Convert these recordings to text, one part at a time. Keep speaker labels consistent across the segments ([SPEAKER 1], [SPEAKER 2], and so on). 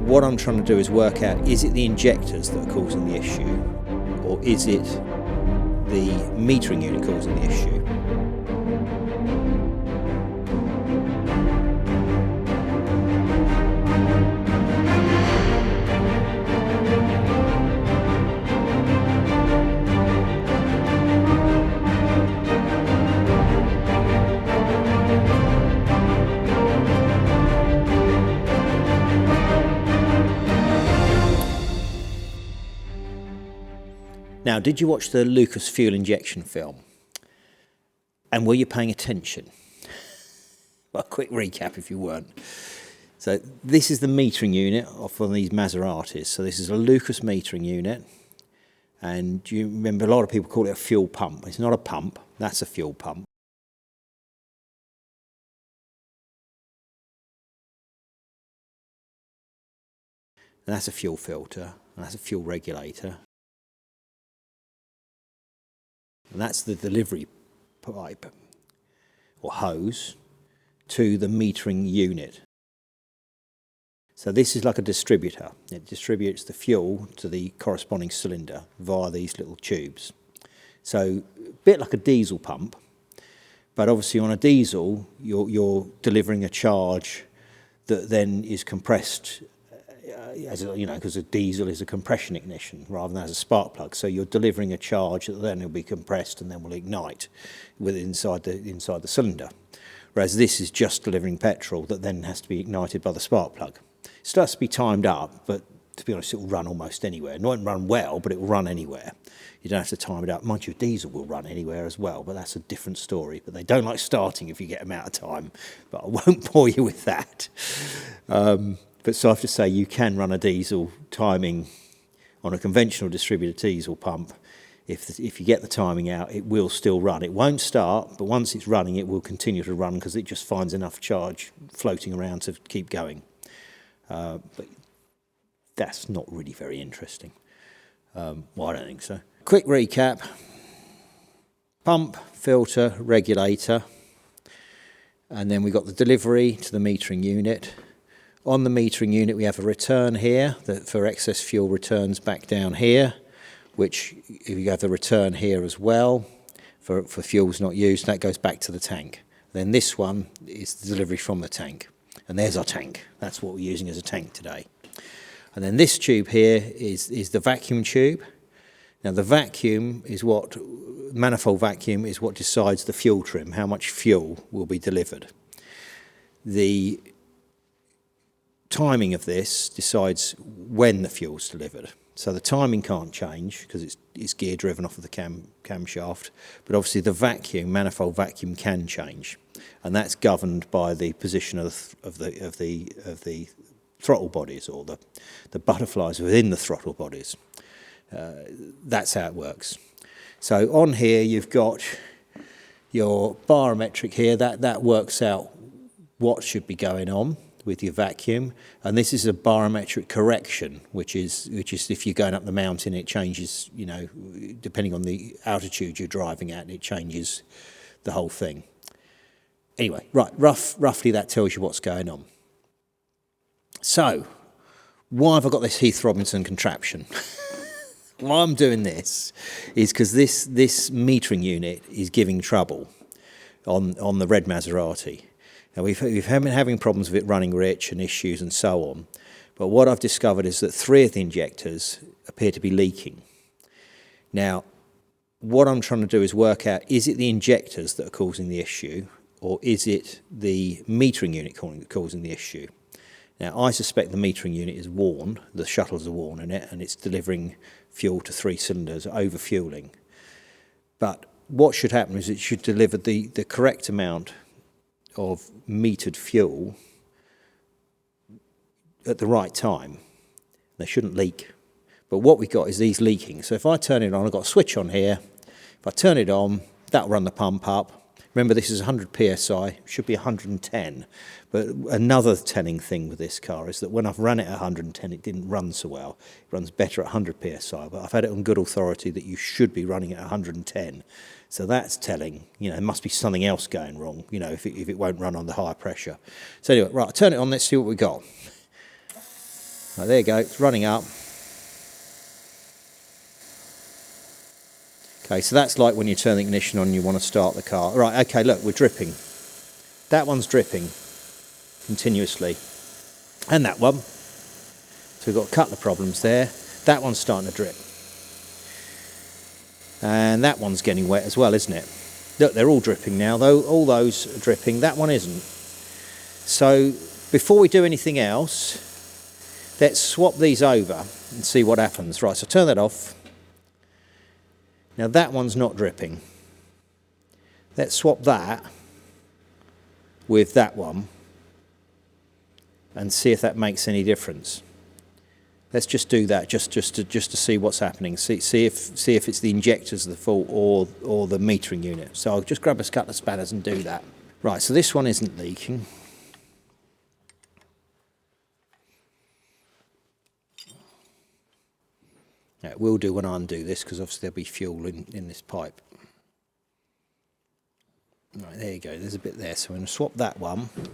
[SPEAKER 1] What I'm trying to do is work out, is it the injectors that are causing the issue, or is it the metering unit causing the issue? Now, did you watch the Lucas Fuel injection film? And were you paying attention? Well, a quick recap if you weren't. So this is the metering unit of one of these Maseratis. So this is a Lucas metering unit. And you remember a lot of people call it a fuel pump. It's not a pump, that's a fuel pump. And that's a fuel filter, and that's a fuel regulator. And that's the delivery pipe or hose to the metering unit. So this is like a distributor. It distributes the fuel to the corresponding cylinder via these little tubes. So a bit like a diesel pump, but obviously on a diesel you're delivering a charge that then is compressed as because a diesel is a compression ignition rather than as a spark plug. So you're delivering a charge that then will be compressed and then will ignite inside the cylinder. Whereas this is just delivering petrol that then has to be ignited by the spark plug. It still has to be timed up, but to be honest, it will run almost anywhere. It won't run well, but it will run anywhere. You don't have to time it up. Mind you, diesel will run anywhere as well, but that's a different story. But they don't like starting if you get them out of time. But I won't bore you with that. But so I have to say, you can run a diesel timing on a conventional distributed diesel pump. If you get the timing out, it will still run. It won't start, but once it's running, it will continue to run because it just finds enough charge floating around to keep going. But that's not really very interesting. Well, I don't think so. Quick recap. Pump, filter, regulator. And then we've got the delivery to the metering unit. On the metering unit, we have a return here that for excess fuel returns back down here, which if you have the return here as well for fuels not used, that goes back to the tank. Then this one is the delivery from the tank. And there's our tank. That's what we're using as a tank today. And then this tube here is the vacuum tube. Now the vacuum is manifold vacuum is what decides the fuel trim, how much fuel will be delivered. The timing of this decides when the fuel's delivered. So the timing can't change because it's gear driven off of the camshaft, but obviously the manifold vacuum can change, and that's governed by the position of the throttle bodies or the butterflies within the throttle bodies. That's how it works. So on here you've got your barometric here that works out what should be going on with your vacuum, and this is a barometric correction, which is if you're going up the mountain, it changes, depending on the altitude you're driving at, it changes the whole thing. Anyway, right, roughly that tells you what's going on. So, why have I got this Heath Robinson contraption? Why I'm doing this is because this metering unit is giving trouble on the red Maserati. Now we've been having problems with it running rich and issues and so on, but what I've discovered is that 3 of the injectors appear to be leaking. Now, what I'm trying to do is work out, is it the injectors that are causing the issue, or is it the metering unit causing the issue? Now, I suspect the metering unit is worn, the shuttles are worn in it, and it's delivering fuel to 3 cylinders, over-fueling. But what should happen is it should deliver the correct amount of metered fuel at the right time. They shouldn't leak. But what we've got is these leaking. So if I turn it on, I've got a switch on here. If I turn it on, that'll run the pump up. Remember, this is 100 psi, should be 110. But another telling thing with this car is that when I've run it at 110, it didn't run so well. It runs better at 100 psi, but I've had it on good authority that you should be running at 110. So that's telling, there must be something else going wrong, if it won't run on the higher pressure. So anyway, right, I'll turn it on, let's see what we got. Right, there you go, it's running up. Okay, so that's like when you turn the ignition on and you want to start the car. Right, okay, look, we're dripping. That one's dripping continuously. And that one. So we've got a couple of problems there. That one's starting to drip. And that one's getting wet as well, isn't it? Look, they're all dripping now, though. All those are dripping. That one isn't. So before we do anything else, let's swap these over and see what happens. Right, so turn that off. Now that one's not dripping. Let's swap that with that one and see if that makes any difference. Let's just do that just to see what's happening. See if it's the injectors the fault or the metering unit. So I'll just grab a couple of spanners and do that. Right, so this one isn't leaking. Now, it will do when I undo this because obviously there'll be fuel in this pipe. Right, there you go, there's a bit there. So I'm going to swap that one and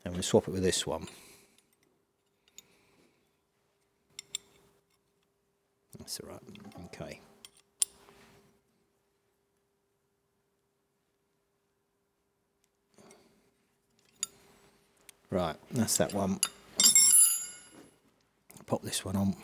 [SPEAKER 1] I'm going to swap it with this one. That's all right, okay. Right, that's that one. Pop this one on.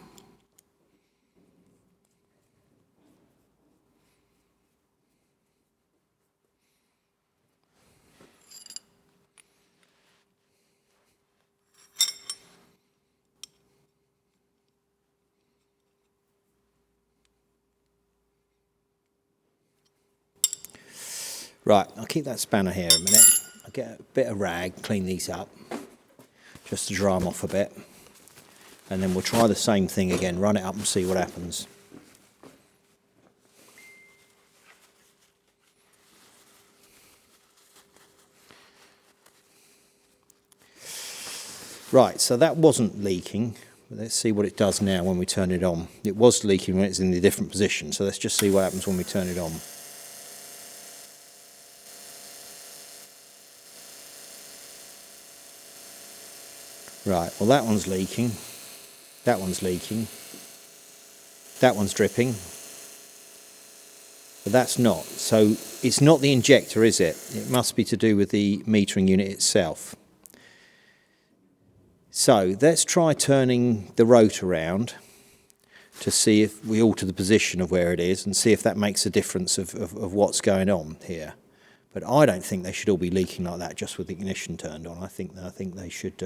[SPEAKER 1] Right, I'll keep that spanner here a minute. I'll get a bit of rag, clean these up, just to dry them off a bit. And then we'll try the same thing again, run it up and see what happens. Right, so that wasn't leaking. Let's see what it does now when we turn it on. It was leaking when it's in a different position, so let's just see what happens when we turn it on. Right, well that one's leaking, that one's leaking, that one's dripping, but that's not. So it's not the injector, is it? It must be to do with the metering unit itself. So let's try turning the rotor around to see if we alter the position of where it is and see if that makes a difference of what's going on here. But I don't think they should all be leaking like that just with the ignition turned on. I think they should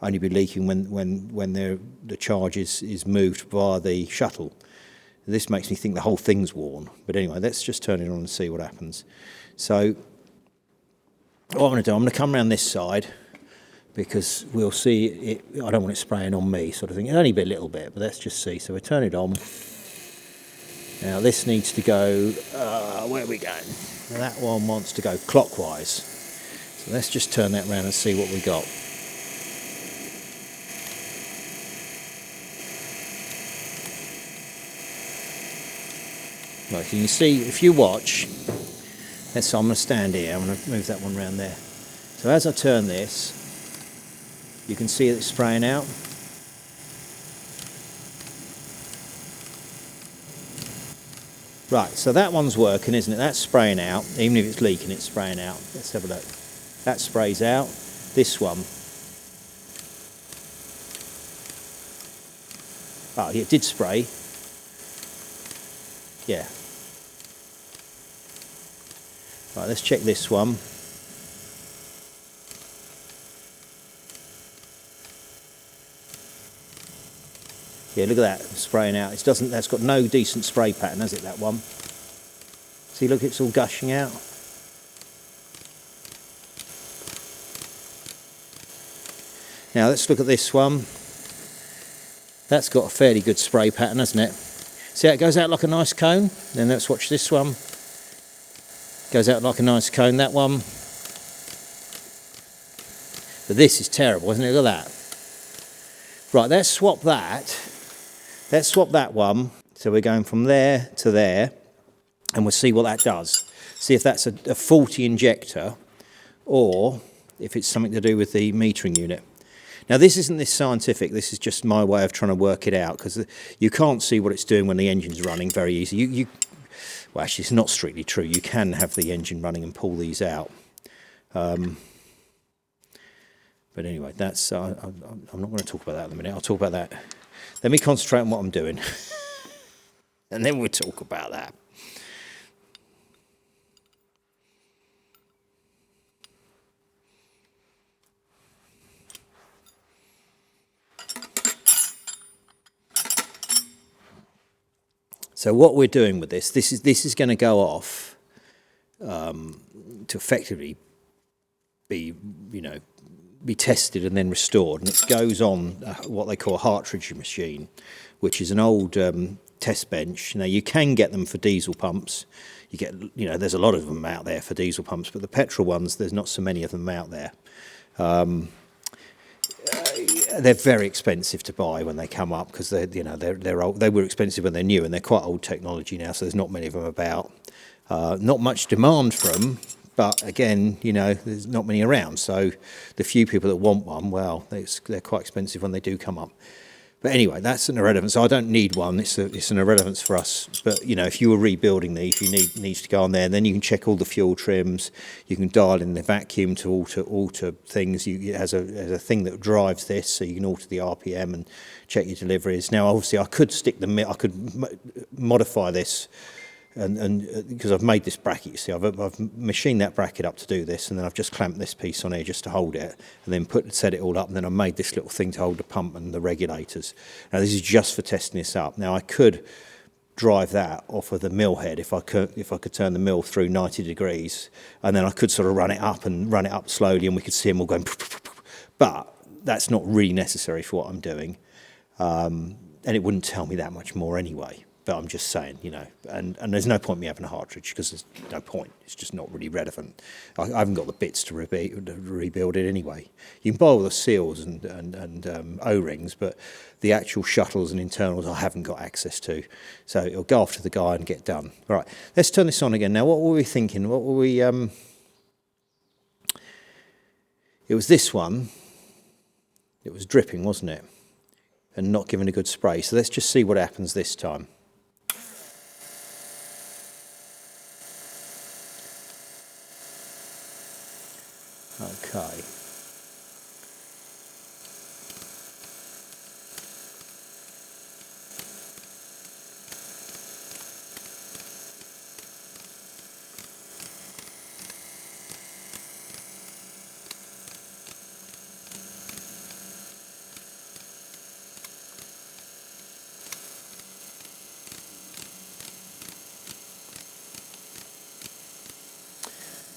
[SPEAKER 1] only be leaking when the charge is moved via the shuttle. This makes me think the whole thing's worn. But anyway, let's just turn it on and see what happens. So what I'm going to do, I'm going to come around this side because we'll see it. I don't want it spraying on me, sort of thing. It'll only be a little bit, but let's just see. So we turn it on. Now this needs to go. Where are we going? That one wants to go clockwise. So let's just turn that around and see what we got. Right, you can see if you watch. So I'm going to stand here. I'm going to move that one around there. So as I turn this, you can see it's spraying out. Right, so that one's working, isn't it? That's spraying out. Even if it's leaking, it's spraying out. Let's have a look. That sprays out. This one. Oh, it did spray. Yeah. Right, let's check this one. Yeah, look at that, spraying out. It doesn't. That's got no decent spray pattern, has it, that one? See, look, it's all gushing out. Now, let's look at this one. That's got a fairly good spray pattern, hasn't it? See how it goes out like a nice cone? Then let's watch this one. Goes out like a nice cone, that one. But this is terrible, isn't it? Look at that. Right, let's swap that. Let's swap that one. So we're going from there to there, and we'll see what that does. See if that's a faulty injector, or if it's something to do with the metering unit. Now this isn't this scientific, this is just my way of trying to work it out, because you can't see what it's doing when the engine's running very easy. Well, actually it's not strictly true, you can have the engine running and pull these out. But anyway, that's I'm not going to talk about that in a minute, I'll talk about that. Let me concentrate on what I'm doing and then we'll talk about that. So what we're doing with this is going to go off to effectively be, be tested and then restored, and it goes on what they call a Hartridge machine, which is an old test bench. Now you can get them for diesel pumps. You get, there's a lot of them out there for diesel pumps, but the petrol ones, there's not so many of them out there. They're very expensive to buy when they come up, because they're old. They were expensive when they're new, and they're quite old technology now, so there's not many of them about. Not much demand for them, but again, there's not many around. So the few people that want one, well, they're quite expensive when they do come up. But anyway, that's an irrelevance. I don't need one. It's an irrelevance for us. But if you were rebuilding these, you needs to go on there. And then you can check all the fuel trims. You can dial in the vacuum to alter things. It has a thing that drives this, so you can alter the RPM and check your deliveries. Now, obviously, I could modify this. And because I've made this bracket, you see, I've machined that bracket up to do this, and then I've just clamped this piece on here just to hold it, and then set it all up, and then I made this little thing to hold the pump and the regulators. Now this is just for testing this up. Now I could drive that off of the mill head if I could turn the mill through 90 degrees, and then I could sort of run it up slowly, and we could see them all going. But that's not really necessary for what I'm doing, and it wouldn't tell me that much more anyway. But I'm just saying, and there's no point in me having a Hartridge, because there's no point. It's just not really relevant. I haven't got the bits to rebuild it anyway. You can buy all the seals and O-rings, but the actual shuttles and internals I haven't got access to. So it'll go off to the guy and get done. All right, let's turn this on again. Now, what were we thinking? What were we... It was this one. It was dripping, wasn't it? And not giving a good spray. So let's just see what happens this time. Okay.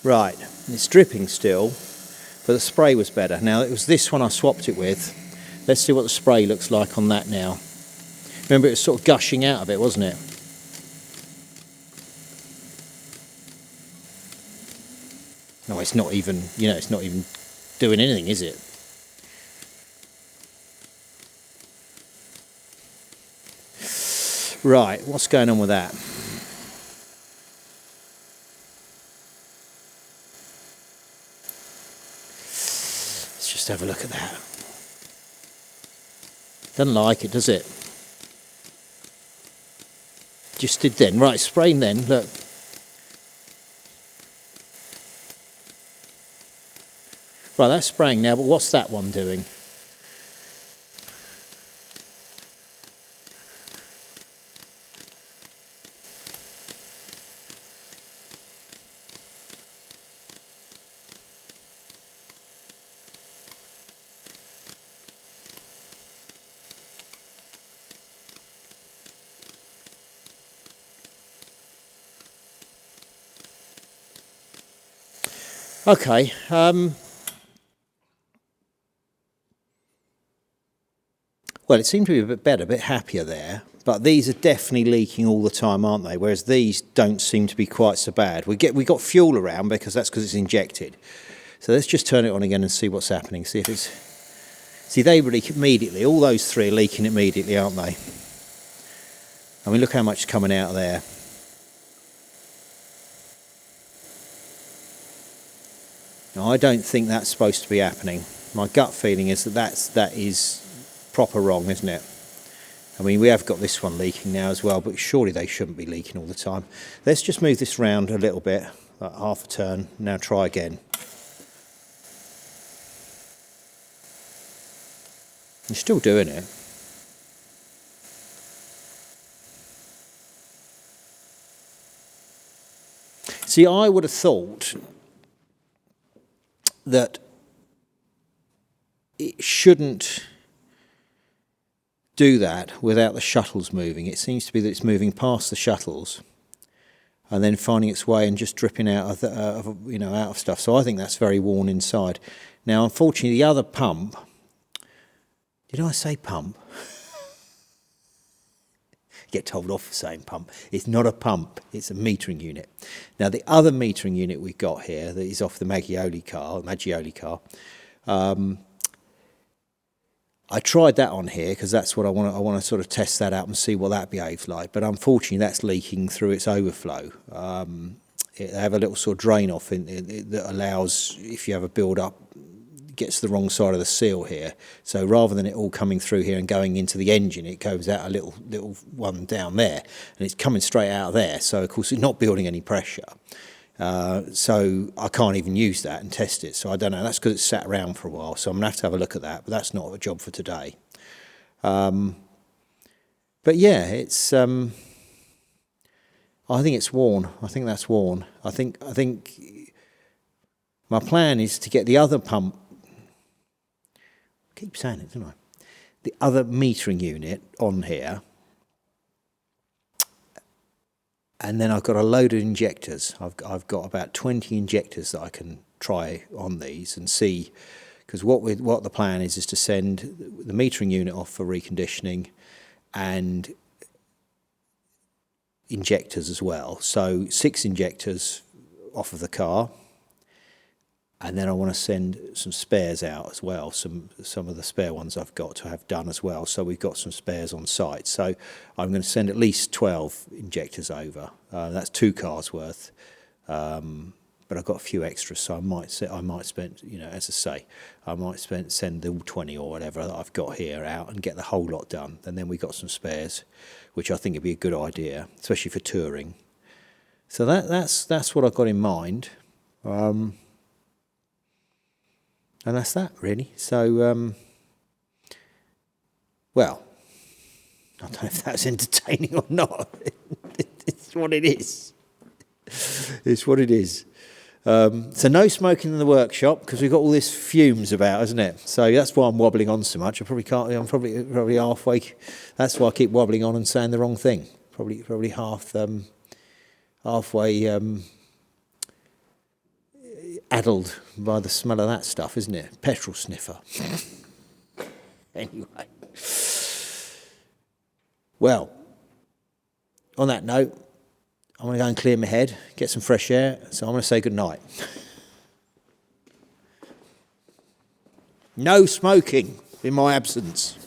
[SPEAKER 1] Right, it's dripping still, but the spray was better. Now, it was this one I swapped it with. Let's see what the spray looks like on that now. Remember, it was sort of gushing out of it, wasn't it? No, it's not even, it's not even doing anything, is it? Right, what's going on with that? Just have a look at that. Doesn't like it, does it? Just did then. Right, spraying then, look. Right, that's spraying now, but what's that one doing? Okay, well, it seemed to be a bit better, a bit happier there, but these are definitely leaking all the time, aren't they? Whereas these don't seem to be quite so bad. We got fuel around because it's injected. So let's just turn it on again and see what's happening. See if it's... See, they leak immediately. All those three are leaking immediately, aren't they? I mean, look how much is coming out of there. Now, I don't think that's supposed to be happening. My gut feeling is that is proper wrong, isn't it? I mean, we have got this one leaking now as well, but surely they shouldn't be leaking all the time. Let's just move this round a little bit, like half a turn. Now try again. You're still doing it. See, I would have thought that it shouldn't do that without the shuttles moving. It seems to be that it's moving past the shuttles and then finding its way and just dripping out of out of stuff. So I think that's very worn inside. Now, unfortunately, the other pump. Did I say pump? Get told off for saying pump. It's not a pump, it's a metering unit. Now, the other metering unit we've got here that is off the Maggioli car, I tried that on here because that's what I want to sort of test that out and see what that behaves like. But unfortunately, that's leaking through its overflow. They have a little sort of drain off that allows, if you have a build up, gets to the wrong side of the seal here. So rather than it all coming through here and going into the engine, it goes out a little one down there, and it's coming straight out of there. So of course it's not building any pressure. So I can't even use that and test it. So I don't know. That's because it's sat around for a while. So I'm gonna have to have a look at that. But that's not a job for today. But yeah, it's. I think it's worn. I think that's worn. I think my plan is to get the other pump. I keep saying it, don't I? The other metering unit on here, and then I've got a load of injectors. I've got about 20 injectors that I can try on these and see, because what the plan is to send the metering unit off for reconditioning and injectors as well. So 6 injectors off of the car. And then I want to send some spares out as well, some of the spare ones I've got to have done as well. So we've got some spares on site. So I'm going to send at least 12 injectors over. That's 2 cars worth. But I've got a few extras, so I might spend, as I say, I might send the 20 or whatever that I've got here out and get the whole lot done. And then we've got some spares, which I think would be a good idea, especially for touring. So that's what I've got in mind. And that's that, really. So, well, I don't know if that's entertaining or not. It's what it is. It's what it is. So no smoking in the workshop because we've got all this fumes about, isn't it? So that's why I'm wobbling on so much. I probably can't. I'm probably halfway. That's why I keep wobbling on and saying the wrong thing. Probably halfway. Addled by the smell of that stuff, isn't it? Petrol sniffer. Anyway. Well, on that note, I'm going to go and clear my head, get some fresh air, so I'm going to say good night. No smoking in my absence.